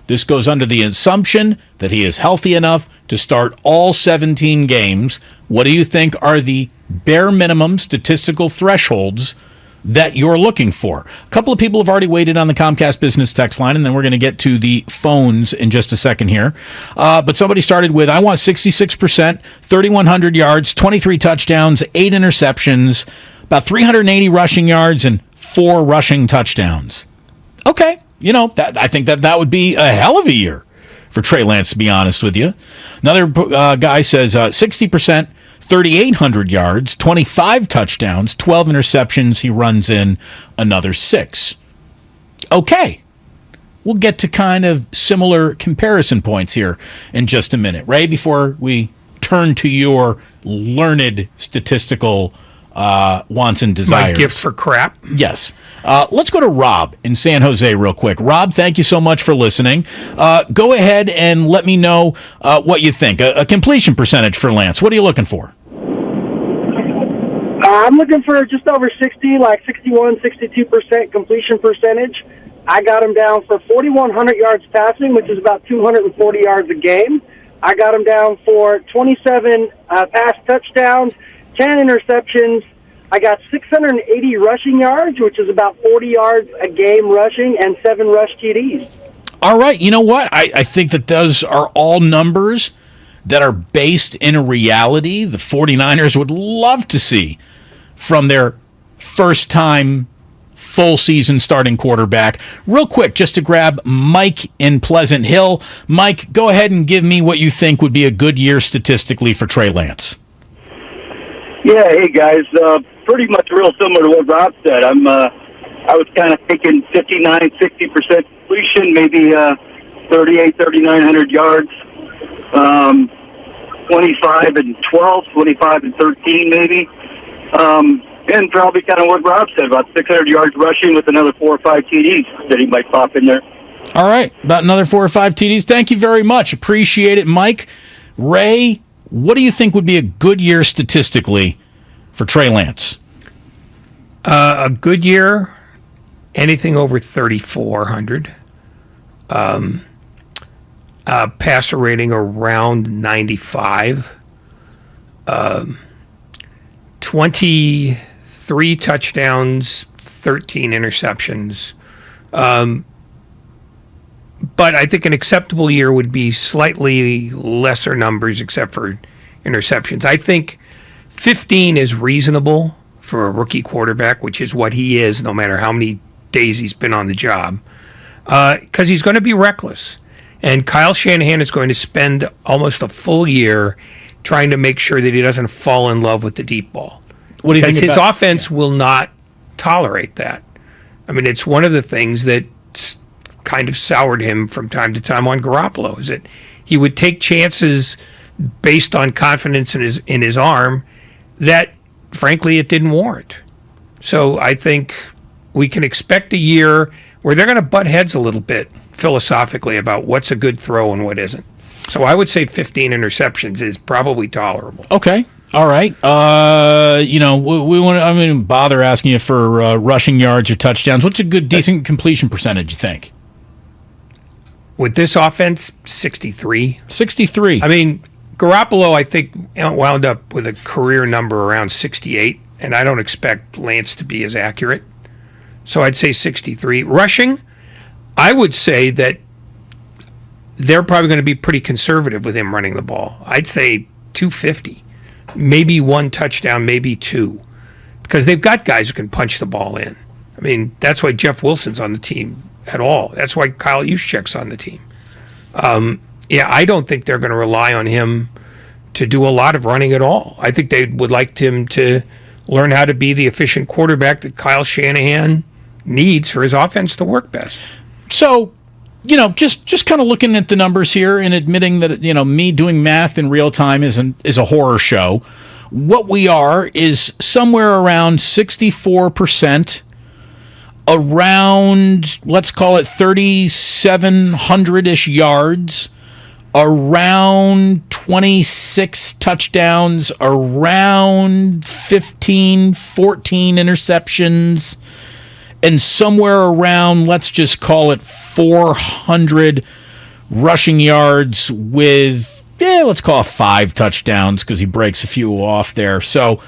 This goes under the assumption that he is healthy enough to start all 17 games. What do you think are the bare minimum statistical thresholds that you're looking for? A couple of people have already waited on the Comcast Business text line, and then we're going to get to the phones in just a second here. But somebody started with, I want 66%, 3,100 yards, 23 touchdowns, 8 interceptions, about 380 rushing yards, and 4 rushing touchdowns. Okay, I think that would be a hell of a year for Trey Lance, to be honest with you. Another guy says 60%, 3,800 yards, 25 touchdowns, 12 interceptions. He runs in another 6. Okay. We'll get to kind of similar comparison points here in just a minute. Ray, before we turn to your learned statistical wants and desires. My gift for crap? Yes. Let's go to Rob in San Jose real quick. Rob, thank you so much for listening. Go ahead and let me know what you think. A completion percentage for Lance. What are you looking for? I'm looking for just over 60, like 61, 62% completion percentage. I got him down for 4,100 yards passing, which is about 240 yards a game. I got him down for 27 pass touchdowns, 10 interceptions. I got 680 rushing yards, which is about 40 yards a game rushing, and 7 rush TDs. All right. You know what? I think that those are all numbers that are based in a reality the 49ers would love to see from their first-time full-season starting quarterback. Real quick, just to grab Mike in Pleasant Hill. Mike, go ahead and give me what you think would be a good year statistically for Trey Lance. Yeah, hey guys, pretty much real similar to what Rob said. I was kind of thinking 59, 60% completion, maybe 3,900 yards, 25 and 12, 25 and 13 maybe. And probably kind of what Rob said, about 600 yards rushing with another 4 or 5 TDs that he might pop in there. All right, about another 4 or 5 TDs. Thank you very much. Appreciate it, Mike. Ray, what do you think would be a good year statistically for Trey Lance? A good year, anything over 3,400. Passer rating around 95. 23 touchdowns, 13 interceptions. But I think an acceptable year would be slightly lesser numbers except for interceptions. I think 15 is reasonable for a rookie quarterback, which is what he is no matter how many days he's been on the job, because he's going to be reckless. And Kyle Shanahan is going to spend almost a full year trying to make sure that he doesn't fall in love with the deep ball. What do you think his offense will not tolerate that. I mean, it's one of the things that kind of soured him from time to time on Garoppolo, is that he would take chances based on confidence in his arm that, frankly, it didn't warrant. So I think we can expect a year where they're going to butt heads a little bit philosophically about what's a good throw and what isn't. So I would say 15 interceptions is probably tolerable. Okay. All right. We want to, I mean, bother asking you for rushing yards or touchdowns. What's a good, decent completion percentage, you think? With this offense, 63. 63. I mean, Garoppolo, I think, wound up with a career number around 68, and I don't expect Lance to be as accurate. So I'd say 63. Rushing, I would say that they're probably going to be pretty conservative with him running the ball. I'd say 250. Maybe 1 touchdown, maybe 2. Because they've got guys who can punch the ball in. I mean, that's why Jeff Wilson's on the team at all. That's why Kyle Juszczyk's on the team. I don't think they're going to rely on him to do a lot of running at all. I think they would like him to learn how to be the efficient quarterback that Kyle Shanahan needs for his offense to work best. So, just kind of looking at the numbers here and admitting that, me doing math in real time is a horror show. What we are is somewhere around 64%, around, let's call it 3,700-ish yards, around 26 touchdowns, around 14 interceptions, and somewhere around, let's just call it 400 rushing yards with, let's call it 5 touchdowns because he breaks a few off there. So,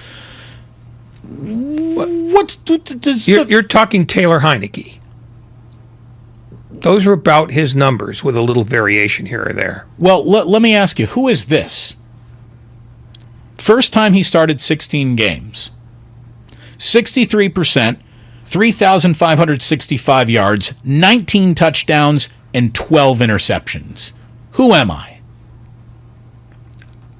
You're talking Taylor Heineke. Those are about his numbers with a little variation here or there. Well, let me ask you, who is this? First time he started 16 games. 63%, 3,565 yards, 19 touchdowns, and 12 interceptions. Who am I?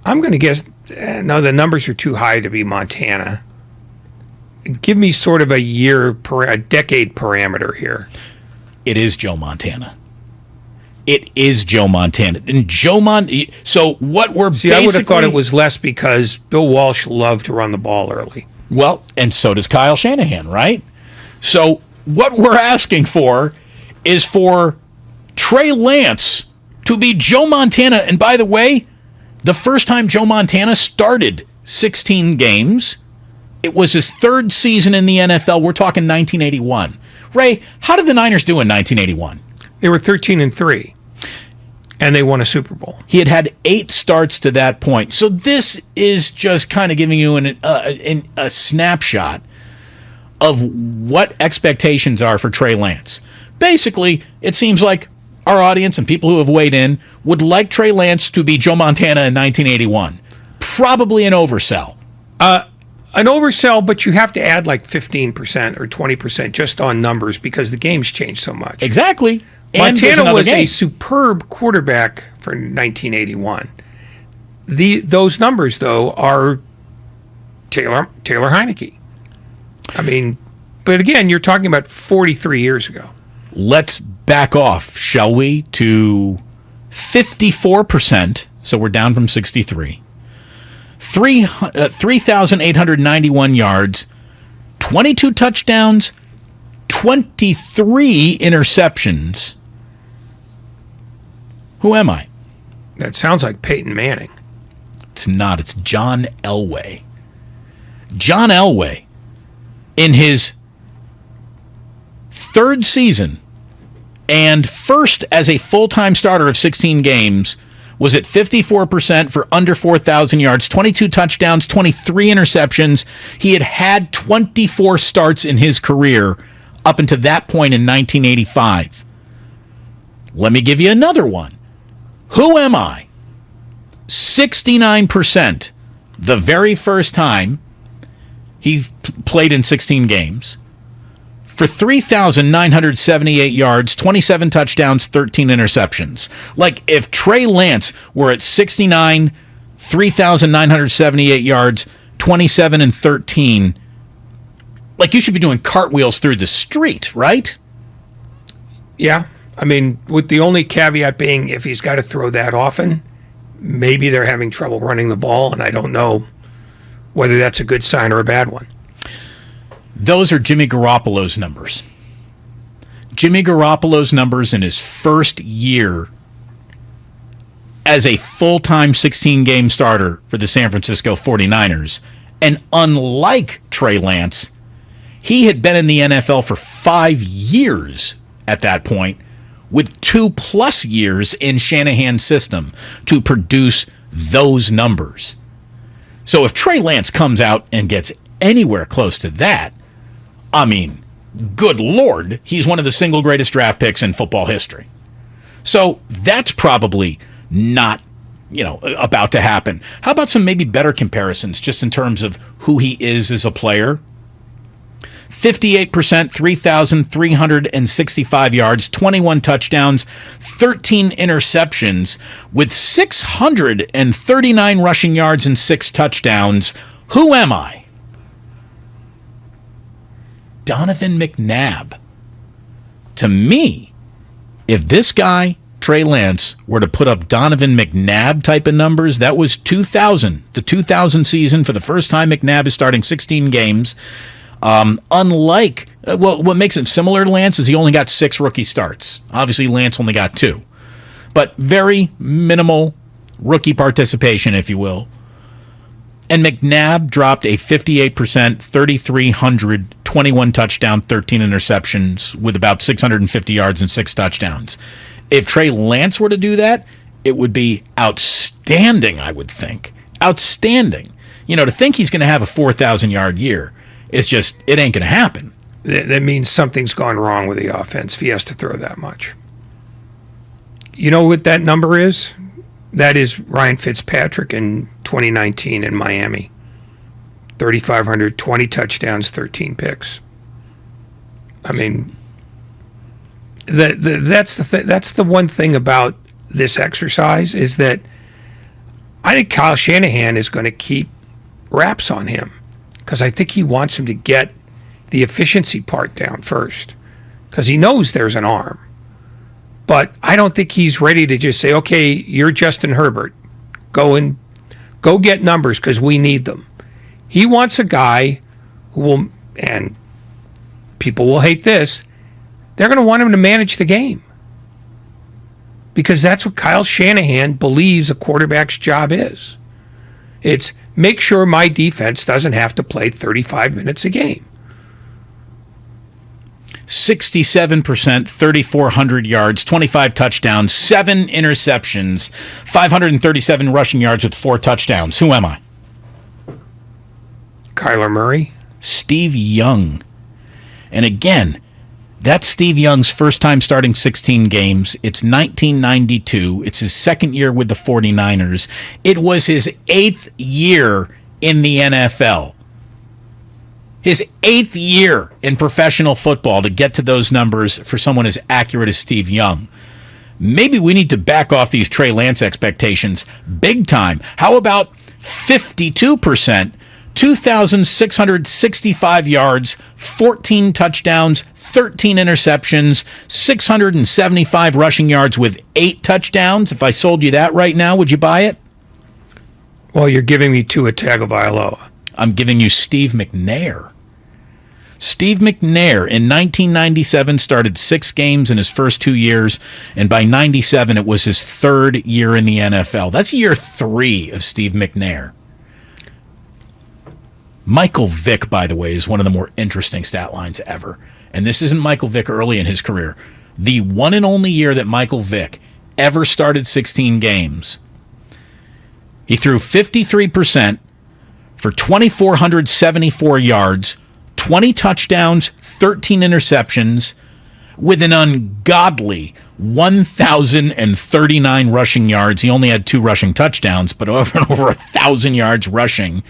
I'm going to guess, no, the numbers are too high to be Montana. Give me sort of a decade parameter here. It is Joe Montana. It is Joe Montana. And so what we're basically... I would have thought it was less because Bill Walsh loved to run the ball early. Well, and so does Kyle Shanahan, right? So what we're asking for is for Trey Lance to be Joe Montana. And by the way, the first time Joe Montana started 16 games, it was his 3rd season in the NFL. We're talking 1981. Ray, how did the Niners do in 1981? They were 13-3, and they won a Super Bowl. He had 8 starts to that point. So this is just kind of giving you a snapshot of what expectations are for Trey Lance. Basically, it seems like our audience and people who have weighed in would like Trey Lance to be Joe Montana in 1981. Probably an oversell. An oversell, but you have to add like 15% or 20% just on numbers because the game's changed so much. Exactly. Montana was a superb quarterback for 1981. Those numbers, though, are Taylor Heineke. I mean, but again, you're talking about 43 years ago. Let's back off, shall we, to 54%. So we're down from 63. 3,891 yards, 22 touchdowns, 23 interceptions. Who am I? That sounds like Peyton Manning. It's not. It's John Elway. John Elway, in his 3rd season and first as a full-time starter of 16 games, was at 54% for under 4,000 yards, 22 touchdowns, 23 interceptions. He had 24 starts in his career up until that point in 1985. Let me give you another one. Who am I? 69%. The very first time he played in 16 games. For 3,978 yards, 27 touchdowns, 13 interceptions. Like, if Trey Lance were at 69, 3,978 yards, 27 and 13, like, you should be doing cartwheels through the street, right? Yeah. I mean, with the only caveat being if he's got to throw that often, maybe they're having trouble running the ball, and I don't know whether that's a good sign or a bad one. Those are Jimmy Garoppolo's numbers. Jimmy Garoppolo's numbers in his first year as a full-time 16-game starter for the San Francisco 49ers. And unlike Trey Lance, he had been in the NFL for 5 years at that point, with 2+ years in Shanahan's system to produce those numbers. So if Trey Lance comes out and gets anywhere close to that, I mean, good Lord, he's one of the single greatest draft picks in football history. So that's probably not, about to happen. How about some maybe better comparisons just in terms of who he is as a player? 58%, 3,365 yards, 21 touchdowns, 13 interceptions, with 639 rushing yards and 6 touchdowns. Who am I? Donovan McNabb. To me, if this guy, Trey Lance, were to put up Donovan McNabb type of numbers, that was 2000, the 2000 season, for the first time McNabb is starting 16 games. What makes it similar to Lance is he only got 6 rookie starts. Obviously, Lance only got 2. But very minimal rookie participation, if you will. And McNabb dropped a 58%, 3,300, 21 touchdown, 13 interceptions with about 650 yards and 6 touchdowns. If Trey Lance were to do that, it would be outstanding, I would think. Outstanding. To think he's going to have a 4,000-yard year, it ain't going to happen. That means something's gone wrong with the offense if he has to throw that much. You know what that number is? That is Ryan Fitzpatrick in 2019 in Miami. 3,500, 20 touchdowns, 13 picks. I mean, that's the one thing about this exercise is that I think Kyle Shanahan is going to keep wraps on him because I think he wants him to get the efficiency part down first because he knows there's an arm. But I don't think he's ready to just say, okay, you're Justin Herbert. Go get numbers because we need them. He wants a guy who will, and people will hate this, they're going to want him to manage the game. Because that's what Kyle Shanahan believes a quarterback's job is. It's make sure my defense doesn't have to play 35 minutes a game. 67%, 3,400 yards, 25 touchdowns, 7 interceptions, 537 rushing yards with 4 touchdowns. Who am I? Kyler Murray. Steve Young. And again, that's Steve Young's first time starting 16 games. It's 1992. It's his second year with the 49ers. It was his 8th year in the NFL. His 8th year in professional football to get to those numbers for someone as accurate as Steve Young. Maybe we need to back off these Trey Lance expectations big time. How about 52%, 2,665 yards, 14 touchdowns, 13 interceptions, 675 rushing yards with 8 touchdowns? If I sold you that right now, would you buy it? Well, you're giving me Tua Tagovailoa. I'm giving you Steve McNair. Steve McNair in 1997 started 6 games in his first 2 years, and by 97 it was his 3rd year in the NFL. That's year 3 of Steve McNair. Michael Vick, by the way, is one of the more interesting stat lines ever. And this isn't Michael Vick early in his career. The one and only year that Michael Vick ever started 16 games, he threw 53% for 2,474 yards, 20 touchdowns, 13 interceptions, with an ungodly 1,039 rushing yards. He only had 2 rushing touchdowns, but over 1,000 yards rushing.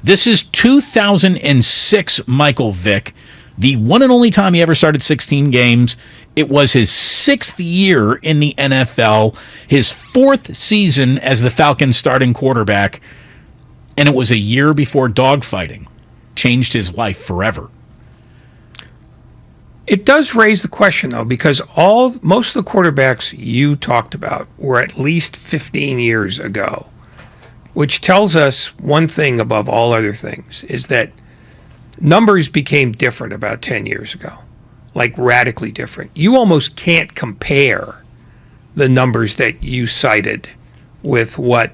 This is 2006 Michael Vick, the one and only time he ever started 16 games. It was his 6th year in the NFL, his 4th season as the Falcons' starting quarterback, and it was a year before dogfighting changed his life forever. It does raise the question, though, because most of the quarterbacks you talked about were at least 15 years ago, which tells us one thing above all other things, is that numbers became different about 10 years ago, like radically different. You almost can't compare the numbers that you cited with what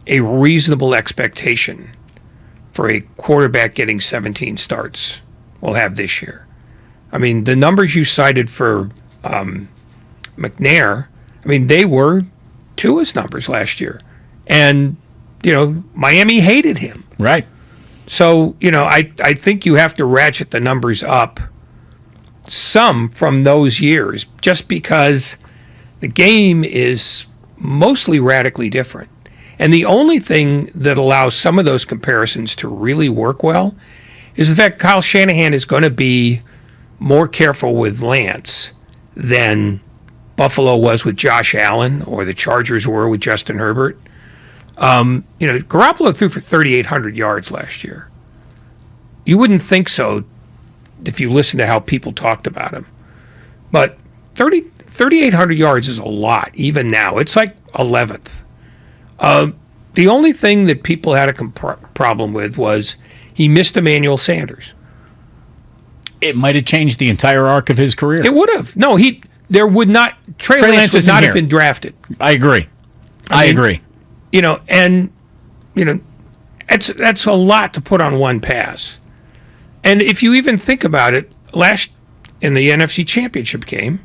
a reasonable expectation for a quarterback getting 17 starts will have this year. I mean, the numbers you cited for McNair, I mean, they were Tua's numbers last year. And, Miami hated him. Right. So, I think you have to ratchet the numbers up some from those years just because the game is mostly radically different. And the only thing that allows some of those comparisons to really work well is the fact Kyle Shanahan is going to be more careful with Lance than Buffalo was with Josh Allen or the Chargers were with Justin Herbert. Garoppolo threw for 3,800 yards last year. You wouldn't think so if you listen to how people talked about him. But 3,800 yards is a lot, even now. It's like 11th. The only thing that people had a problem with was he missed Emmanuel Sanders. It might have changed the entire arc of his career. It would have. No, Trey Lance would not have been drafted. I agree. I agree. That's a lot to put on one pass. And if you even think about it, last in the NFC Championship game,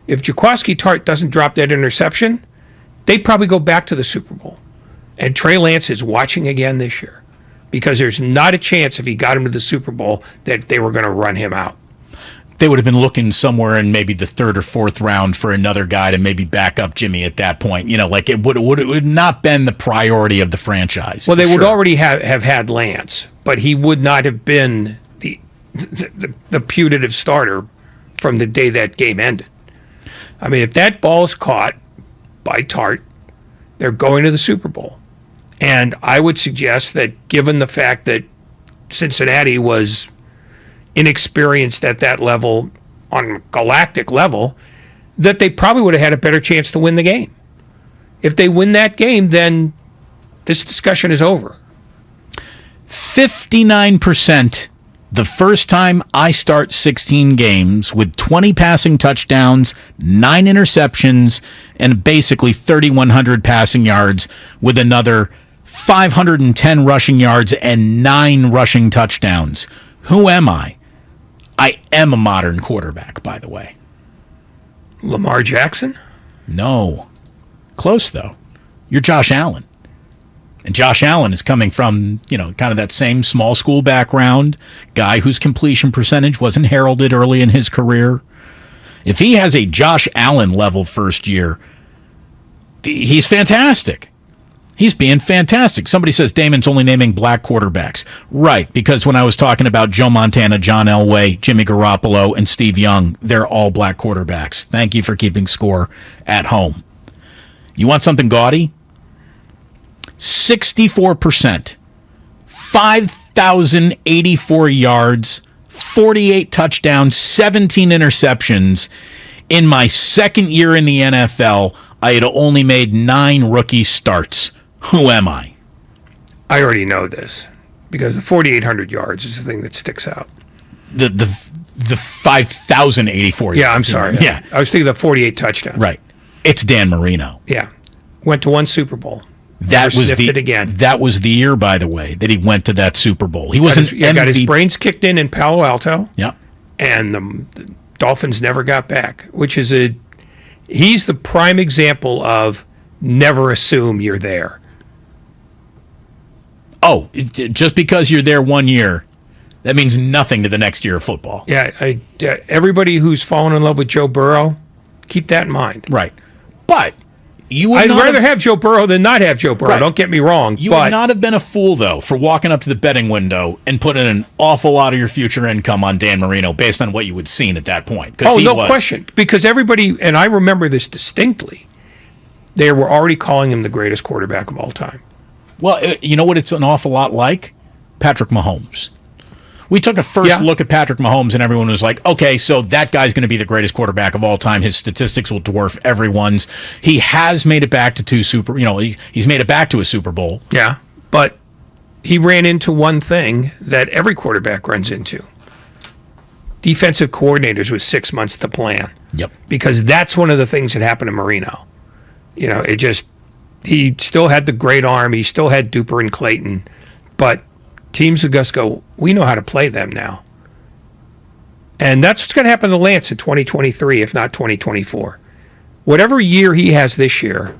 If Jaquiski Tartt doesn't drop that interception, they'd probably go back to the Super Bowl. And Trey Lance is watching again this year because there's not a chance if he got him to the Super Bowl that they were going to run him out. They would have been looking somewhere in maybe the third or fourth round for another guy to maybe back up Jimmy at that point. Like it would not been the priority of the franchise. Well, they would already have had Lance, but he would not have been the putative starter from the day that game ended. I mean, if that ball is caught by Tartt, they're going to the Super Bowl. And I would suggest that given the fact that Cincinnati was inexperienced at that level, on a galactic level, that they probably would have had a better chance to win the game. If they win that game, then this discussion is over. 59% the first time I start 16 games with 20 passing touchdowns, 9 interceptions, and basically 3,100 passing yards with another 510 rushing yards and 9 rushing touchdowns. Who am I? I am a modern quarterback, by the way. Lamar Jackson? No. Close, though. You're Josh Allen. And Josh Allen is coming from, kind of that same small school background, guy whose completion percentage wasn't heralded early in his career. If he has a Josh Allen level first year, he's fantastic. He's being fantastic. Somebody says Damon's only naming black quarterbacks. Right, because when I was talking about Joe Montana, John Elway, Jimmy Garoppolo, and Steve Young, they're all black quarterbacks. Thank you for keeping score at home. You want something gaudy? 64%, 5,084 yards, 48 touchdowns, 17 interceptions. In my second year in the NFL, I had only made 9 rookie starts. Who am I? I already know this because the 4,800 yards is the thing that sticks out. The 5,084 yards. Yeah, I'm sorry. Yeah. I was thinking the 48 touchdowns. Right. It's Dan Marino. Yeah. Went to one Super Bowl. That was it again. That was the year, by the way, that he went to that Super Bowl. He wasn't got his brains kicked in Palo Alto. Yeah. And the Dolphins never got back, which is he's the prime example of never assume you're there. Oh, just because you're there 1 year, that means nothing to the next year of football. Yeah, everybody who's fallen in love with Joe Burrow, keep that in mind. Right. But I'd rather have Joe Burrow than not have Joe Burrow. Right. Don't get me wrong. You would not have been a fool, though, for walking up to the betting window and putting an awful lot of your future income on Dan Marino based on what you had seen at that point. Oh, no question. Because everybody, and I remember this distinctly, they were already calling him the greatest quarterback of all time. Well, you know what it's an awful lot like? Patrick Mahomes. We took a first look at Patrick Mahomes, and everyone was like, okay, so that guy's going to be the greatest quarterback of all time. His statistics will dwarf everyone's. He has made it back to he's made it back to a Super Bowl. Yeah, but he ran into one thing that every quarterback runs into. Defensive coordinators with 6 months to plan. Yep. Because that's one of the things that happened to Marino. He still had the great arm. He still had Duper and Clayton, but teams would just go, we know how to play them now. And that's what's going to happen to Lance in 2023, if not 2024. Whatever year he has this year,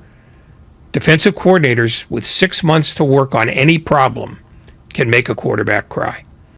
defensive coordinators with 6 months to work on any problem can make a quarterback cry.